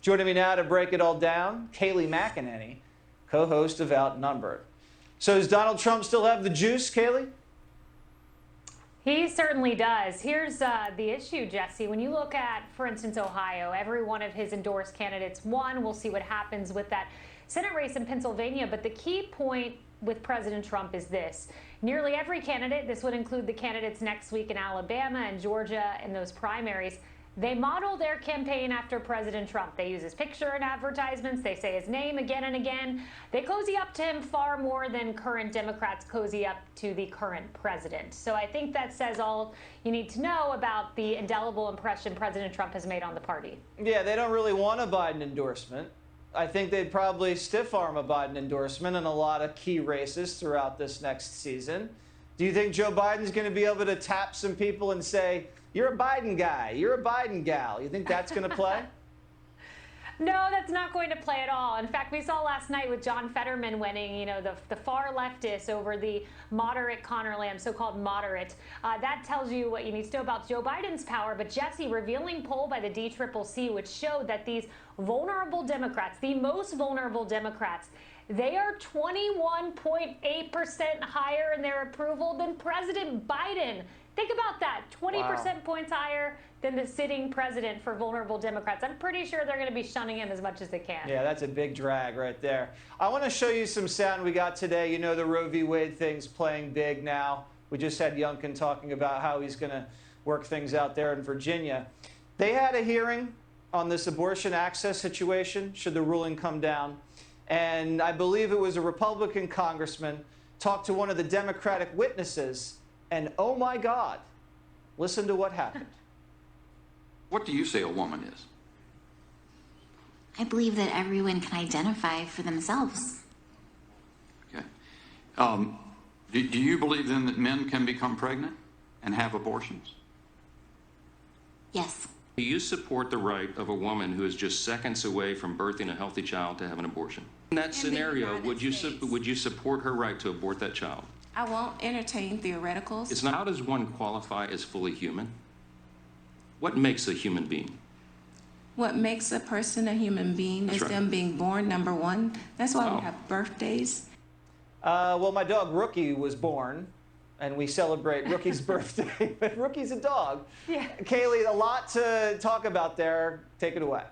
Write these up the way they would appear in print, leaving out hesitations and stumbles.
Joining me now to break it all down, Kayleigh McEnany, co-host of Outnumbered. So does Donald Trump still have the juice, Kayleigh? He certainly does. Here's the issue, Jesse. When you look at, for instance, Ohio, every one of his endorsed candidates won. We'll see what happens with that Senate race in Pennsylvania. But the key point with President Trump is this. Nearly every candidate, this would include the candidates next week in Alabama and Georgia in those primaries, they model their campaign after President Trump. They use his picture in advertisements. They say his name again and again. They cozy up to him far more than current Democrats cozy up to the current president. So I think that says all you need to know about the indelible impression President Trump has made on the party. Yeah, they don't really want a Biden endorsement. I think they'd probably stiff-arm a Biden endorsement in a lot of key races throughout this next season. Do you think Joe Biden's going to be able to tap some people and say, you're a Biden guy, you're a Biden gal? You think that's going to play? No, that's not going to play at all. In fact, we saw last night with John Fetterman winning, you know, the far leftists over the moderate Connor Lamb, so-called moderate. That tells you what you need to know about Joe Biden's power. But Jesse, revealing poll by the DCCC, which showed that these vulnerable Democrats, the most vulnerable Democrats, they are 21.8% higher in their approval than President Biden. Think about that, 20% points higher than the sitting president for vulnerable Democrats. I'm pretty sure they're going to be shunning him as much as they can. Yeah, that's a big drag right there. I want to show you some sound we got today. You know, the Roe v. Wade thing's playing big now. We just had Youngkin talking about how he's going to work things out there in Virginia. They had a hearing on this abortion access situation, should the ruling come down. And I believe it was a Republican congressman talked to one of the Democratic witnesses. And oh my God, listen to what happened. What do you say a woman is? I believe that everyone can identify for themselves. Okay. Do you believe then that men can become pregnant and have abortions? Yes. Do you support the right of a woman who is just seconds away from birthing a healthy child to have an abortion? In that scenario, would you support her right to abort that child? I won't entertain theoreticals. It's not, how does one qualify as fully human? What makes a human being? What makes a person a human being is them being born, number one. That's why we have birthdays. Well, my dog Rookie was born, and we celebrate Rookie's birthday. But Rookie's a dog. Yeah. Kayleigh, a lot to talk about there. Take it away.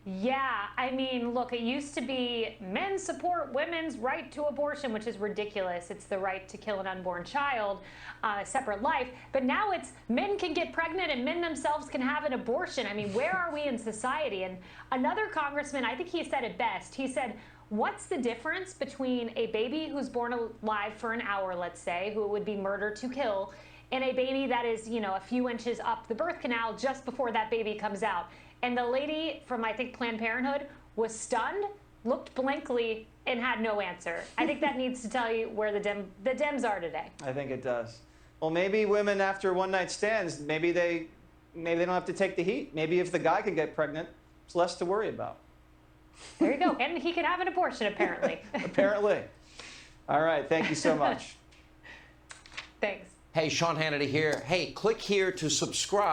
Yeah, I mean, look, it used to be men support women's right to abortion, which is ridiculous. It's the right to kill an unborn child, a separate life. But now it's men can get pregnant and men themselves can have an abortion. I mean, where are we in society? And another congressman, I think he said it best. He said, what's the difference between a baby who's born alive for an hour, let's say, who it would be murder to kill, and a baby that is, you know, a few inches up the birth canal just before that baby comes out? And the lady from, I think, Planned Parenthood was stunned, looked blankly, and had no answer. I think that needs to tell you where the Dems are today. I think it does. Well, maybe women after one-night stands, maybe they don't have to take the heat. Maybe if the guy can get pregnant, it's less to worry about. There you go. And he can have an abortion, apparently. Apparently. All right. Thank you so much. Thanks. Hey, Sean Hannity here. Hey, click here to subscribe.